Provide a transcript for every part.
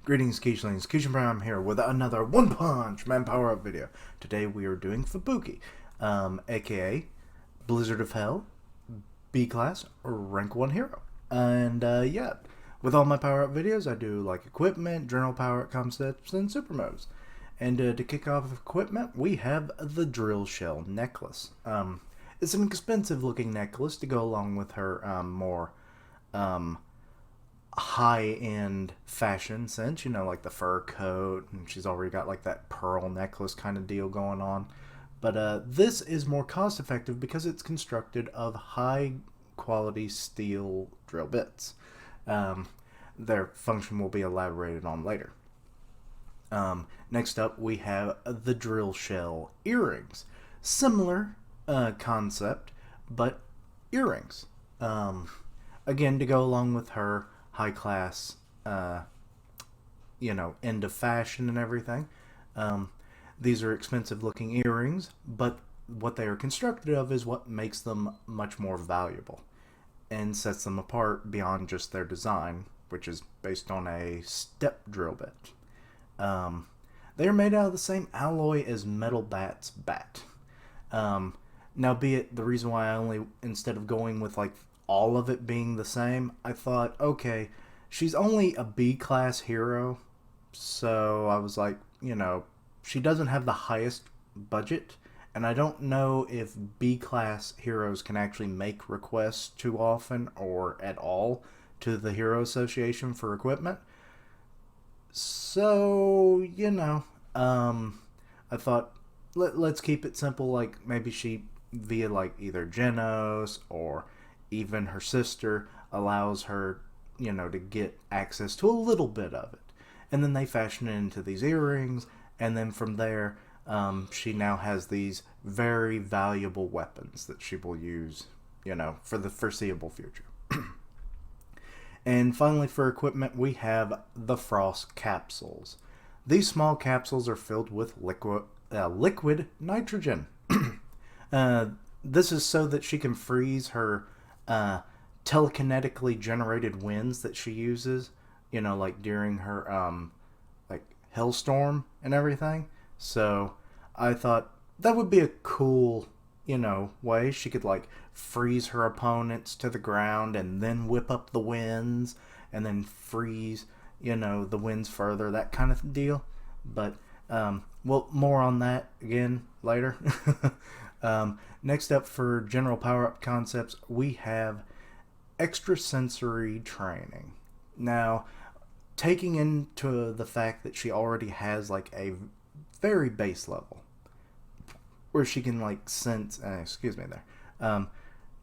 Greetings, Keishlings. Keishan Prime here with another One Punch Man Power Up video. Today we are doing Fubuki, aka Blizzard of Hell, B class, rank 1 hero. And yeah, with all my power up videos, I do like equipment, general power up concepts, and super moves. And to kick off equipment, we have the Drill Shell necklace. It's an expensive looking necklace to go along with her more high-end fashion sense, you know, like the fur coat, and she's already got like that pearl necklace kind of deal going on. But this is more cost-effective because it's constructed of high-quality steel drill bits. Their function will be elaborated on later. Next up, we have the drill shell earrings. Similar concept, but earrings. Again, to go along with her high class, end of fashion and everything. These are expensive looking earrings, but what they are constructed of is what makes them much more valuable and sets them apart beyond just their design, which is based on a step drill bit. They are made out of the same alloy as Metal Bat's bat. Now, be it the reason why I only, instead of going with like all of it being the same, I thought, okay, she's only a B class hero, so I was like, she doesn't have the highest budget, and I don't know if B class heroes can actually make requests too often or at all to the Hero Association for equipment. So, I thought, let's keep it simple, like maybe she, via like either Genos or even her sister, allows her, to get access to a little bit of it. And then they fashion it into these earrings, and then from there, she now has these very valuable weapons that she will use, for the foreseeable future. And finally, for equipment, we have the Frost Capsules. These small capsules are filled with liquid nitrogen. This is so that she can freeze her telekinetically generated winds that she uses, like during her like Hellstorm and everything. So I thought that would be a cool, way she could like freeze her opponents to the ground and then whip up the winds and then freeze, the winds further, that kind of deal. But well, more on that again later. Next up, for general power-up concepts, we have extrasensory training. Now, taking into the fact that she already has like a very base level where she can like sense,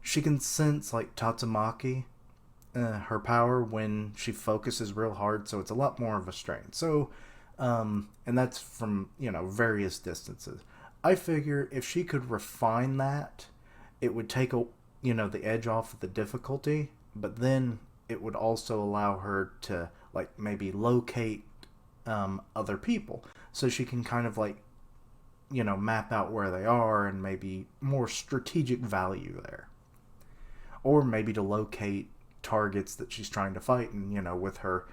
she can sense like Tatsumaki, her power, when she focuses real hard, so it's a lot more of a strain. So, and that's from, various distances. I figure if she could refine that, it would take the edge off of the difficulty, but then it would also allow her to like maybe locate other people, so she can kind of like map out where they are and maybe more strategic value there, or maybe to locate targets that she's trying to fight, and with her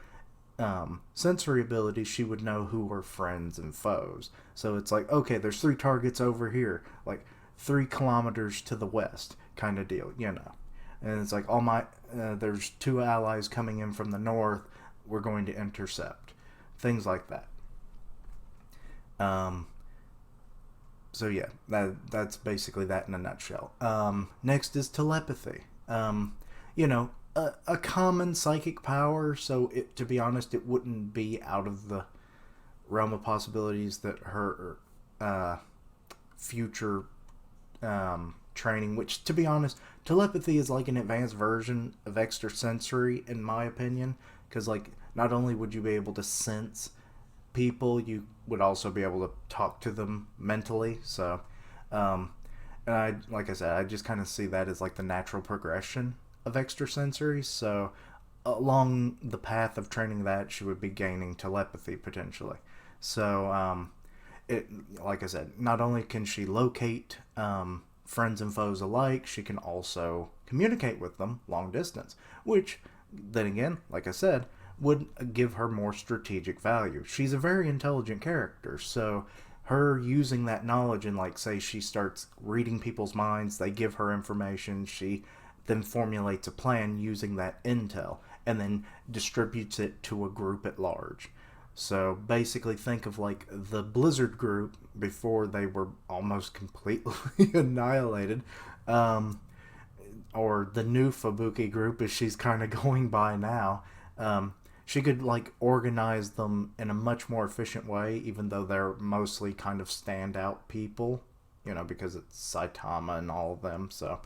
sensory ability, she would know who are friends and foes. So it's like, okay, there's 3 targets over here, like 3 kilometers to the west, kind of deal, And it's like, there's 2 allies coming in from the north, we're going to intercept. Things like that. So yeah, that's basically that in a nutshell. Next is telepathy. A common psychic power, so to be honest, it wouldn't be out of the realm of possibilities that her future training, which, to be honest, telepathy is like an advanced version of extrasensory, in my opinion, because like not only would you be able to sense people, you would also be able to talk to them mentally. So, and like I said, I just kind of see that as like the natural progression of extrasensory. So along the path of training that, she would be gaining telepathy potentially. So it, like I said, not only can she locate friends and foes alike, she can also communicate with them long distance, which then again, like I said, would give her more strategic value. She's a very intelligent character, so her using that knowledge and, like, say she starts reading people's minds, they give her information, she then formulates a plan using that intel and then distributes it to a group at large. So basically, think of like the Blizzard group before they were almost completely annihilated, um, or the new Fubuki group, as she's kind of going by now. Um, she could like organize them in a much more efficient way, even though they're mostly kind of standout people, because it's Saitama and all of them. So,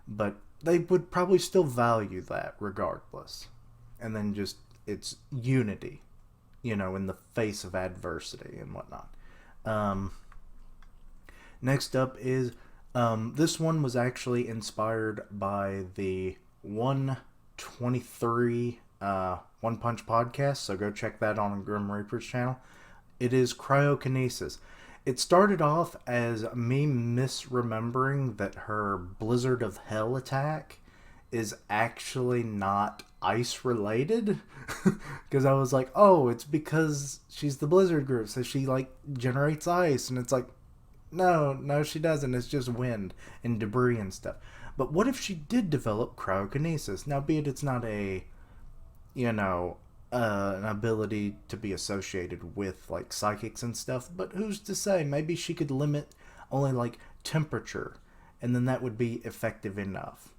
but they would probably still value that regardless. And then just its unity, in the face of adversity and whatnot. Um, Next up is this one was actually inspired by the 123 One Punch podcast, so go check that on Grim Reaper's channel. It is cryokinesis. It started off as me misremembering that her Blizzard of Hell attack is actually not ice related, because I was like, oh, it's because she's the Blizzard group, so she like generates ice, and it's like, no, she doesn't. It's just wind and debris and stuff. But what if she did develop cryokinesis? Now, be it it's not an ability to be associated with like psychics and stuff, but who's to say? Maybe she could limit only like temperature, and then that would be effective enough.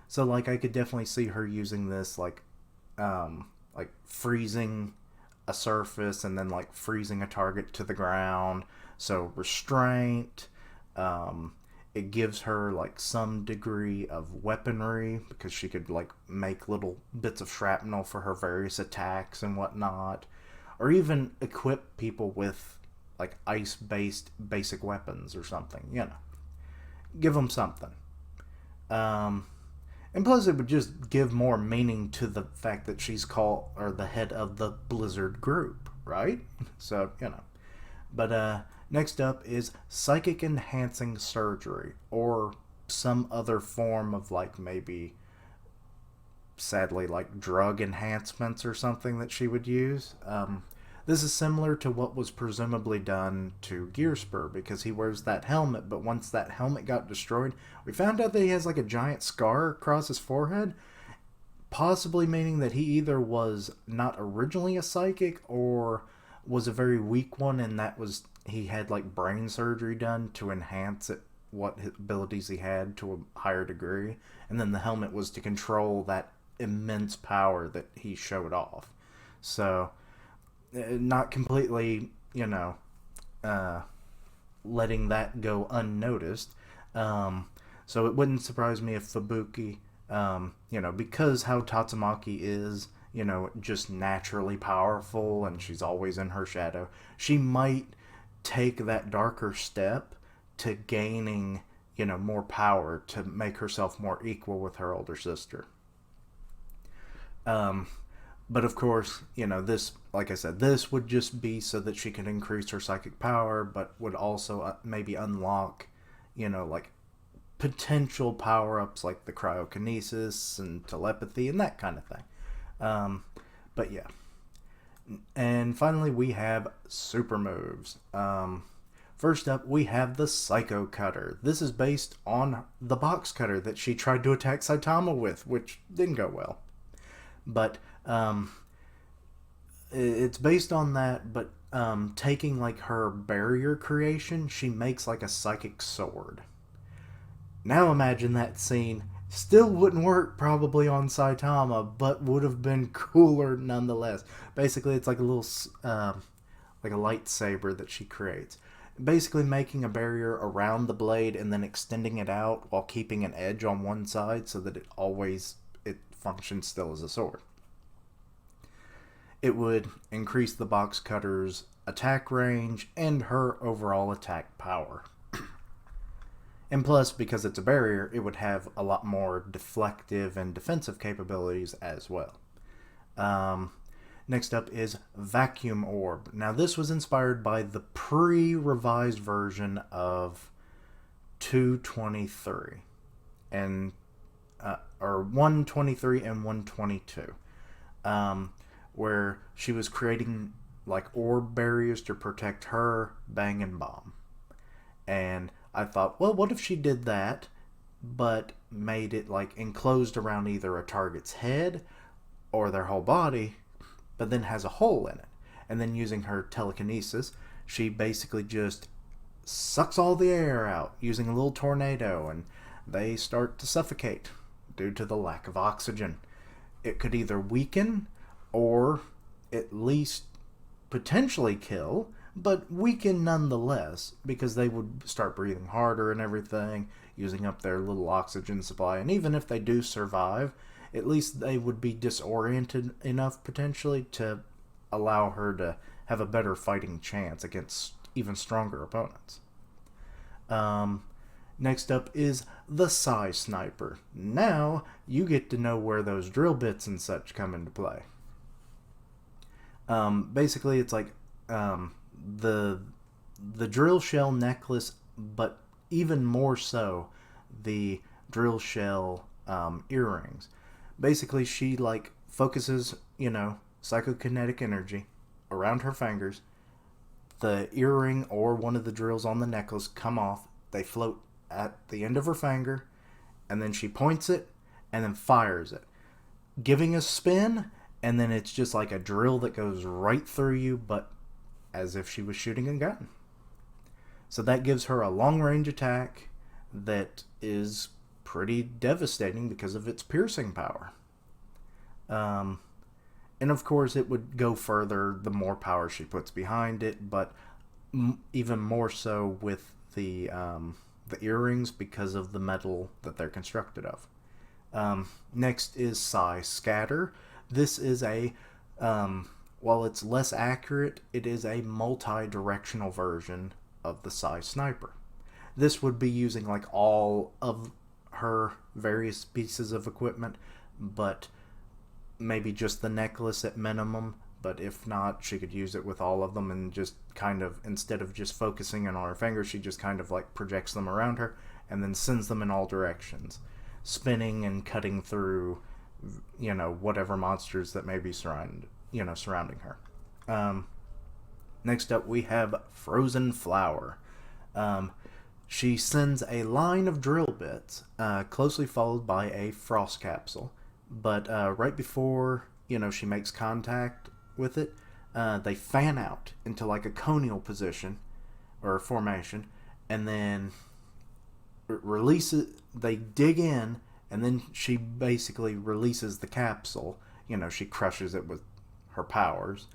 So like I could definitely see her using this like freezing a surface and then like freezing a target to the ground. So restraint. It gives her like some degree of weaponry because she could like make little bits of shrapnel for her various attacks and whatnot, or even equip people with like ice-based basic weapons or something. Give them something. And plus, it would just give more meaning to the fact that she's called or the head of the Blizzard group, right? So But next up is psychic enhancing surgery, or some other form of like maybe, sadly, like drug enhancements or something that she would use. This is similar to what was presumably done to Gearspur, because he wears that helmet, but once that helmet got destroyed, we found out that he has like a giant scar across his forehead, possibly meaning that he either was not originally a psychic or was a very weak one, and that was he had like brain surgery done to enhance it, what abilities he had to a higher degree, and then the helmet was to control that immense power that he showed off. So not completely, letting that go unnoticed. So it wouldn't surprise me if Fubuki, because how Tatsumaki is, just naturally powerful and she's always in her shadow, she might take that darker step to gaining, more power to make herself more equal with her older sister. But of course, this, like I said, this would just be so that she can increase her psychic power, but would also maybe unlock, like potential power-ups like the cryokinesis and telepathy and that kind of thing. But yeah. And finally, we have super moves. First up, we have the Psycho Cutter. This is based on the box cutter that she tried to attack Saitama with, which didn't go well. But it's based on that, but taking like her barrier creation, she makes like a psychic sword. Now imagine that scene. Still wouldn't work probably on Saitama, but would have been cooler nonetheless. Basically, it's like a little, like a lightsaber that she creates. Basically making a barrier around the blade and then extending it out while keeping an edge on one side so that it functions still as a sword. It would increase the box cutter's attack range and her overall attack power. And plus, because it's a barrier, it would have a lot more deflective and defensive capabilities as well. Next up is Vacuum Orb. Now, this was inspired by the pre-revised version of 223, or 123 and 122. um, where she was creating like orb barriers to protect her, Bang, and Bomb. And I thought, well, what if she did that, but made it like enclosed around either a target's head or their whole body, but then has a hole in it. And then using her telekinesis, she basically just sucks all the air out using a little tornado, and they start to suffocate due to the lack of oxygen. It could either weaken or at least potentially kill, but weaken nonetheless because they would start breathing harder and everything, using up their little oxygen supply. And even if they do survive, at least they would be disoriented enough potentially to allow her to have a better fighting chance against even stronger opponents. Um, Next up is the Psy Sniper. Now you get to know where those drill bits and such come into play. Basically, it's like the drill shell necklace, but even more so the drill shell earrings. Basically, she like focuses, psychokinetic energy around her fingers. The earring or one of the drills on the necklace come off. They float at the end of her finger, and then she points it and then fires it, giving a spin, and then it's just like a drill that goes right through you, but as if she was shooting a gun. So that gives her a long range attack that is pretty devastating because of its piercing power. And of course, it would go further the more power she puts behind it, but even more so with the earrings because of the metal that they're constructed of. Next is Psy Scatter. This is while it's less accurate, it is a multi-directional version of the Psy Sniper. This would be using like all of her various pieces of equipment, but maybe just the necklace at minimum. But if not, she could use it with all of them and just kind of, instead of just focusing on her fingers, she just kind of like projects them around her and then sends them in all directions, spinning and cutting through, whatever monsters that may be surrounding her. Next up, we have Frozen Flower. She sends a line of drill bits, closely followed by a frost capsule. But right before, she makes contact with it, they fan out into like a conial position or formation, and then release it. They dig in, and then she basically releases the capsule. She crushes it with her powers,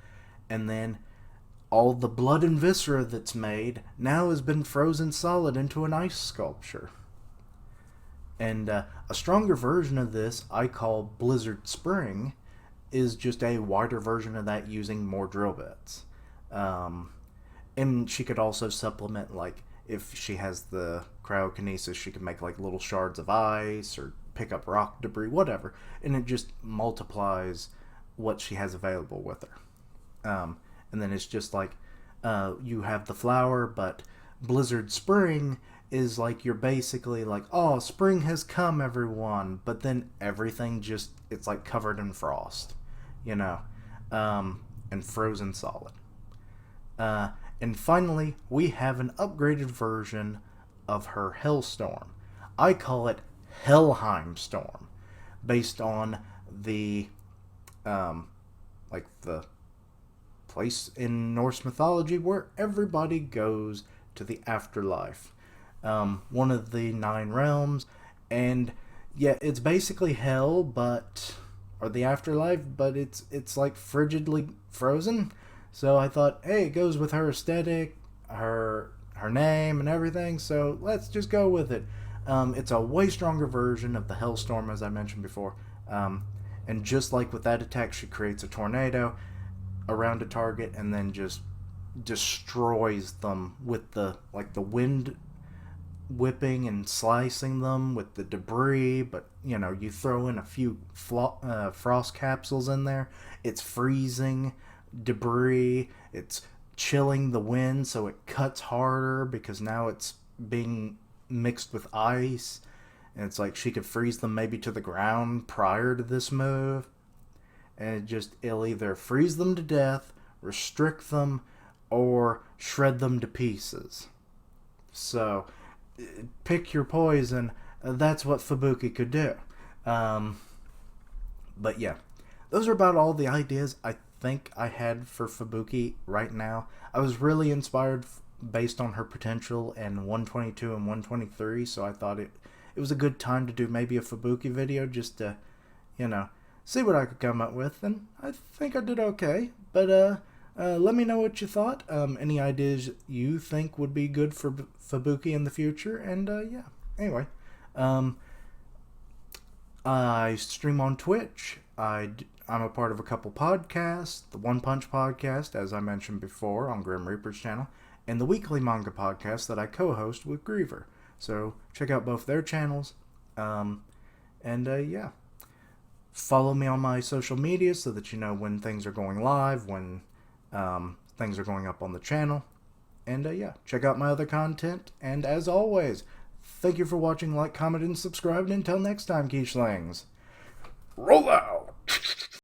and then all the blood and viscera that's made now has been frozen solid into an ice sculpture. And a stronger version of this I call Blizzard Spring is just a wider version of that using more drill bits. And she could also supplement, like, if she has the cryokinesis, she could make like little shards of ice or pick up rock debris, whatever. And it just multiplies what she has available with her. And then it's just like you have the flower, but Blizzard Spring is like you're basically like, oh, spring has come, everyone. But then everything just, it's like covered in frost, and frozen solid. And finally, we have an upgraded version of her Hellstorm. I call it Helheim Storm, based on the the place in Norse mythology where everybody goes to the afterlife. One of the 9 realms, and yeah, it's basically hell, or the afterlife, but it's like frigidly frozen. So I thought, hey, it goes with her aesthetic, her name, and everything. So let's just go with it. It's a way stronger version of the Hellstorm, as I mentioned before. And just like with that attack, she creates a tornado around a target and then just destroys them with the wind whipping and slicing them with the debris. But you throw in a few frost capsules in there, it's freezing debris, it's chilling the wind, so it cuts harder because now it's being mixed with ice. And it's like she could freeze them maybe to the ground prior to this move. and it'll either freeze them to death, restrict them, or shred them to pieces. So, pick your poison. That's what Fubuki could do. But yeah, those are about all the ideas I think I had for Fubuki right now. I was really inspired based on her potential in 122 and 123, so I thought it was a good time to do maybe a Fubuki video just to, see what I could come up with, and I think I did okay. But let me know what you thought. Any ideas you think would be good for Fubuki in the future, and yeah. Anyway, I stream on Twitch. I'm a part of a couple podcasts, the One Punch podcast, as I mentioned before, on Grim Reaper's channel, and the weekly manga podcast that I co-host with Griever. So check out both their channels. Yeah. Follow me on my social media so that you know when things are going live, when things are going up on the channel. And yeah, check out my other content. And as always, thank you for watching, like, comment, and subscribe. And until next time, Quiche Langs, roll out!